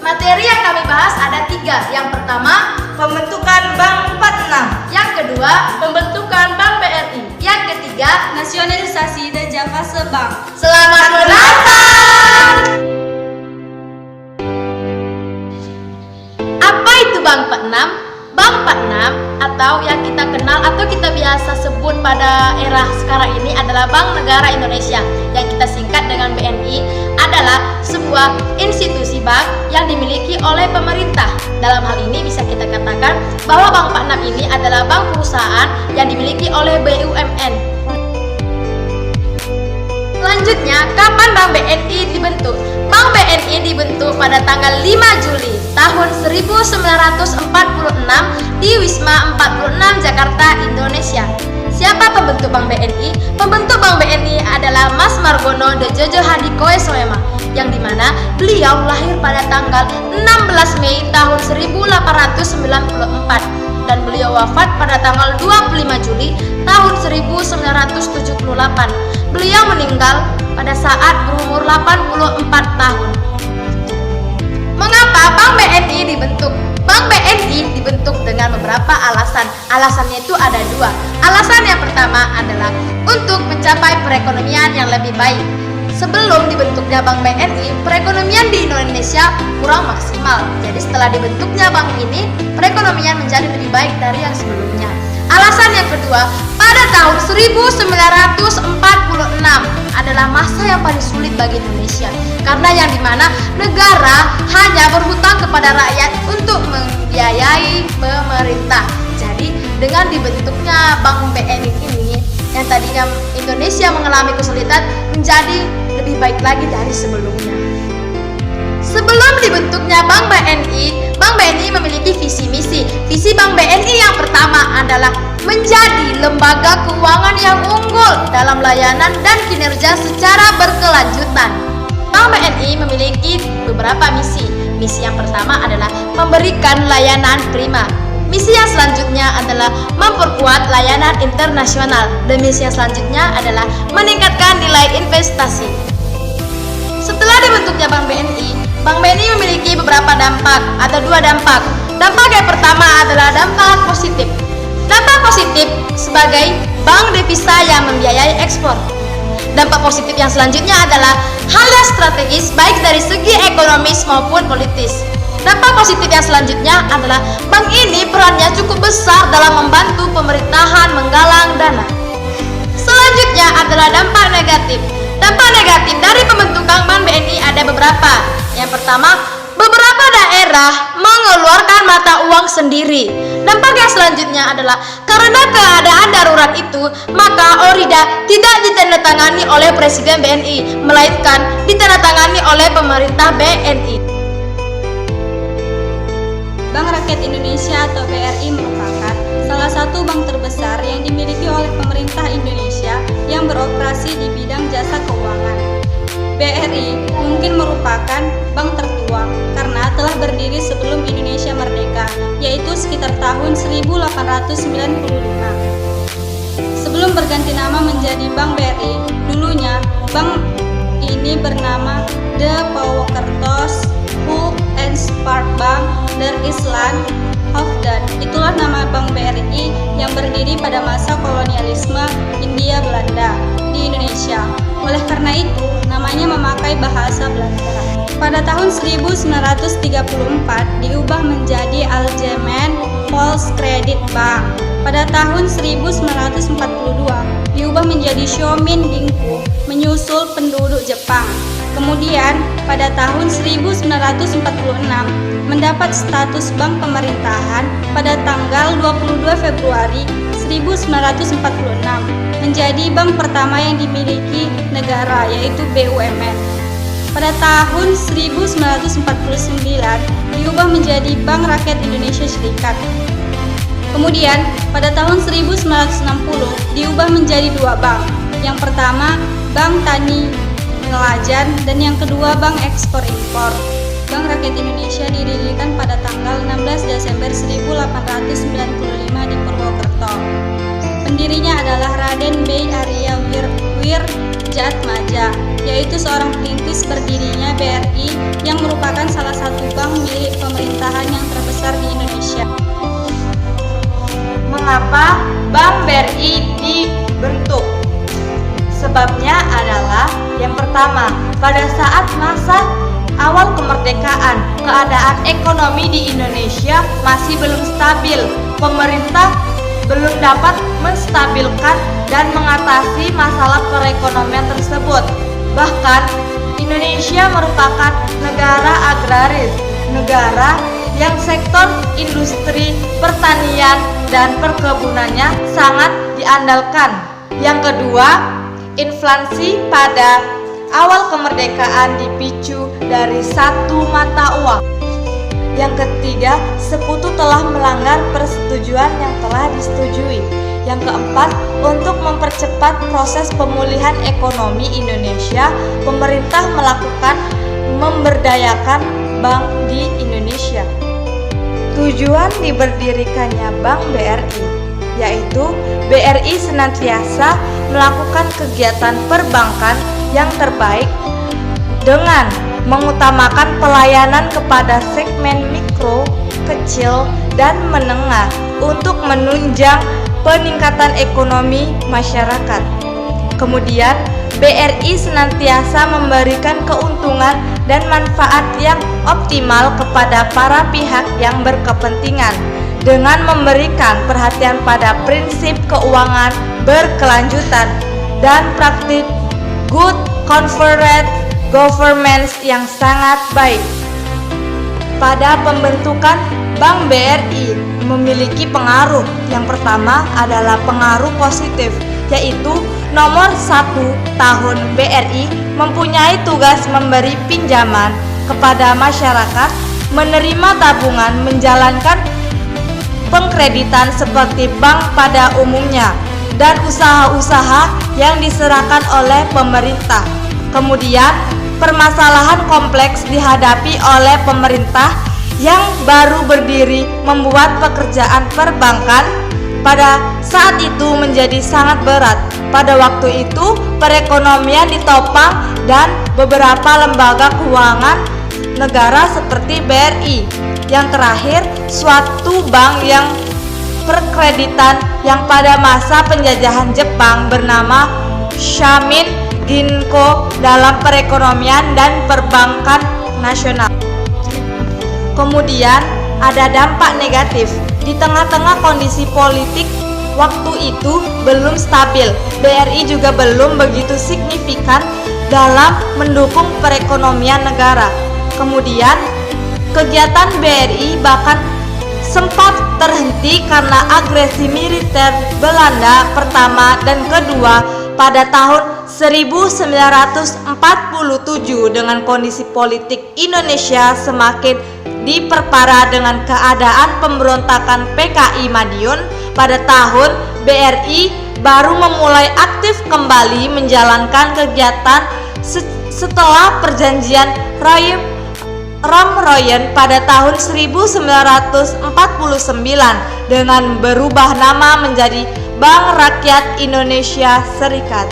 Materi yang kami bahas ada 3. Yang pertama, pembentukan Bank 46. yang kedua, Pembentukan Bank BRI. yang ketiga, Nasionalisasi dan fase bank. selamat menonton! Apa itu Bank 46? Bank 46 atau yang kita kenal atau kita biasa sebut pada era sekarang ini adalah Bank Negara Indonesia yang kita singkat dengan BNI adalah sebuah institusi bank yang dimiliki oleh pemerintah. Dalam hal ini bisa kita katakan bahwa Bank 46 ini adalah bank perusahaan yang dimiliki oleh BUMN. Selanjutnya, kapan Bank BNI dibentuk? Bank BNI dibentuk pada tanggal 5 Juli tahun 1946 di Wisma 46 Jakarta, Indonesia. Siapa pembentuk Bank BNI? Pembentuk Bank BNI adalah Mas Margono de Jojo Hadikoe Soema, yang dimana beliau lahir pada tanggal 16 Mei tahun 1894 dan beliau wafat pada tanggal 25 Juli tahun 1978. Beliau meninggal pada saat berumur 84 tahun. Mengapa Bank BNI dibentuk? Bank BNI dibentuk dengan beberapa alasan. Alasannya itu ada 2. Alasan yang pertama adalah untuk mencapai perekonomian yang lebih baik. Sebelum dibentuknya Bank BNI, perekonomian di Indonesia kurang maksimal. Jadi setelah dibentuknya bank ini, perekonomian menjadi lebih baik dari yang sebelumnya. Alasan yang kedua, pada tahun 1946 adalah masa yang paling sulit bagi Indonesia, karena yang dimana negara hanya berhutang kepada rakyat untuk membiayai pemerintah. Jadi dengan dibentuknya Bank BNI ini, yang tadinya Indonesia mengalami kesulitan menjadi lebih baik lagi dari sebelumnya. Sebelum dibentuknya Bank BNI memiliki visi misi. Visi Bank BNI yang pertama adalah menjadi lembaga keuangan yang unggul dalam layanan dan kinerja secara berkelanjutan. Bank BNI memiliki beberapa misi. Misi yang pertama adalah memberikan layanan prima. Misi yang selanjutnya adalah memperkuat layanan internasional. Dan misi yang selanjutnya adalah meningkatkan nilai investasi. Setelah dibentuknya Bank BNI memiliki beberapa dampak. Ada 2 dampak. Dampak yang pertama adalah dampak positif. Dampak positif sebagai bank devisa yang membiayai ekspor. Dampak positif yang selanjutnya adalah hal yang strategis baik dari segi ekonomis maupun politis. Dampak positif yang selanjutnya adalah bank ini perannya cukup besar dalam membantu pemerintahan menggalang dana. Selanjutnya adalah dampak negatif. Dampak negatif dari pembentukan Bank BNI ada beberapa. Yang pertama, beberapa daerah mengeluarkan mata uang sendiri. Dampak yang selanjutnya adalah karena keadaan darurat itu, maka ORIDA tidak ditandatangani oleh Presiden BNI, melainkan ditandatangani oleh pemerintah BNI. Bank Rakyat Indonesia atau BRI merupakan salah satu bank terbesar yang dimiliki oleh pemerintah Indonesia yang beroperasi di bidang jasa keuangan. BRI mungkin merupakan bank tertua karena telah berdiri sebelum Indonesia merdeka, yaitu sekitar tahun 1895. Sebelum berganti nama menjadi Bank BRI, dulunya bank ini bernama De Pauwokertos Hulp and Spaar Bank der Island Hoofdstad. Itulah nama Bank BRI yang berdiri pada masa kolonialisme Hindia Belanda di Indonesia. Oleh karena itu, namanya memakai bahasa Belanda. Pada tahun 1934 diubah menjadi Algemeen Volkskrediet Bank. Pada tahun 1942 diubah menjadi Shomin-Binku menyusul penduduk Jepang. Kemudian pada tahun 1946 mendapat status bank pemerintahan pada tanggal 22 Februari 1946 menjadi bank pertama yang dimiliki negara, yaitu BUMN. Pada tahun 1949 diubah menjadi Bank Rakyat Indonesia Serikat. Kemudian pada tahun 1960 diubah menjadi 2 bank. Yang pertama Bank Tani Nelajan dan yang kedua Bank Ekspor Impor. Bank Rakyat Indonesia didirikan pada tanggal 16 Desember 1895 di Purwokerto. Pendirinya adalah Raden Bey Arya Wirjatmaja, yaitu seorang perintis berdirinya BRI yang merupakan salah satu bank Mengapa Bank BRI dibentuk? Sebabnya adalah yang pertama, pada saat masa awal kemerdekaan, keadaan ekonomi di Indonesia masih belum stabil. Pemerintah belum dapat menstabilkan dan mengatasi masalah perekonomian tersebut. Bahkan, Indonesia merupakan negara agraris, negara yang sektor industri, pertanian, dan perkebunannya sangat diandalkan. Yang kedua, inflasi pada awal kemerdekaan dipicu dari satu mata uang. Yang ketiga, sekutu telah melanggar persetujuan yang telah disetujui. Yang keempat, untuk mempercepat proses pemulihan ekonomi Indonesia, pemerintah melakukan memberdayakan bank di Indonesia. Tujuan diberdirikannya Bank BRI, yaitu BRI senantiasa melakukan kegiatan perbankan yang terbaik dengan mengutamakan pelayanan kepada segmen mikro, kecil, dan menengah untuk menunjang peningkatan ekonomi masyarakat. Kemudian, BRI senantiasa memberikan keuntungan dan manfaat yang optimal kepada para pihak yang berkepentingan dengan memberikan perhatian pada prinsip keuangan berkelanjutan dan praktik good corporate governance yang sangat baik. Pada pembentukan Bank BRI memiliki pengaruh. Yang pertama adalah pengaruh positif, yaitu nomor 1, tahun BRI mempunyai tugas memberi pinjaman kepada masyarakat, menerima tabungan, menjalankan pengkreditan seperti bank pada umumnya, dan usaha-usaha yang diserahkan oleh pemerintah. Kemudian, permasalahan kompleks dihadapi oleh pemerintah yang baru berdiri membuat pekerjaan perbankan pada saat itu menjadi sangat berat. Pada waktu itu, perekonomian ditopang dan beberapa lembaga keuangan negara seperti BRI. Yang terakhir, suatu bank yang perkreditan yang pada masa penjajahan Jepang bernama Shamin Ginko dalam perekonomian dan perbankan nasional. Kemudian ada dampak negatif. Di tengah-tengah kondisi politik waktu itu belum stabil, BRI juga belum begitu signifikan dalam mendukung perekonomian negara. Kemudian kegiatan BRI bahkan sempat terhenti karena agresi militer Belanda pertama dan kedua pada tahun 1947 dengan kondisi politik Indonesia semakin diperparah dengan keadaan pemberontakan PKI Madiun. Pada tahun BRI baru memulai aktif kembali menjalankan kegiatan setelah perjanjian Romroyen pada tahun 1949 dengan berubah nama menjadi Bank Rakyat Indonesia Serikat.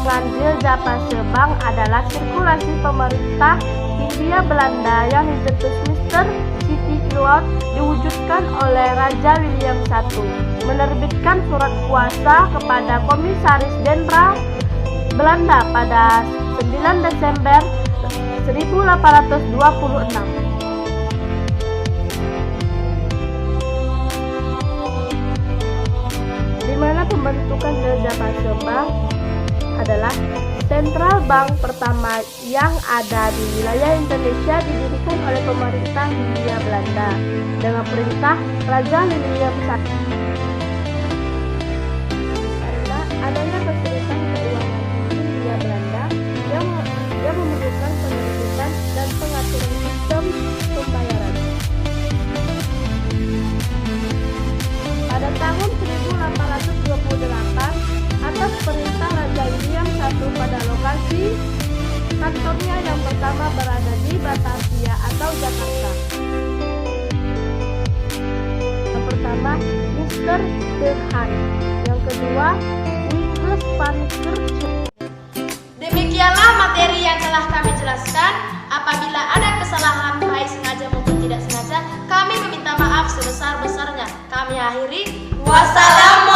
Ganjil Japase Bank adalah sirkulasi pemerintah Hindia Belanda yang dicetus Mr. City Lord diwujudkan oleh Raja William I, menerbitkan surat kuasa kepada Komisaris Jenderal Belanda pada 9 Desember 1826. Di mana pembentukan Japase Bank adalah sentral bank pertama yang ada di wilayah Indonesia, didirikan oleh pemerintah Hindia Belanda dengan perintah Raja William I. Karena adanya kesulitan keuangan Hindia Belanda yang memerlukan penerbitan dan pengaturan sistem pembayaran. Pada tahun 1828 atas perintah Raja William I pada lokasi kantornya yang pertama berada di Batavia atau Jakarta. Yang pertama Mr. Dehan, yang kedua Nicholas van Kerkhoff. Demikianlah materi yang telah kami jelaskan. Apabila ada kesalahan baik sengaja maupun tidak sengaja, kami maaf sebesar-besarnya. Kami akhiri. Wassalamualaikum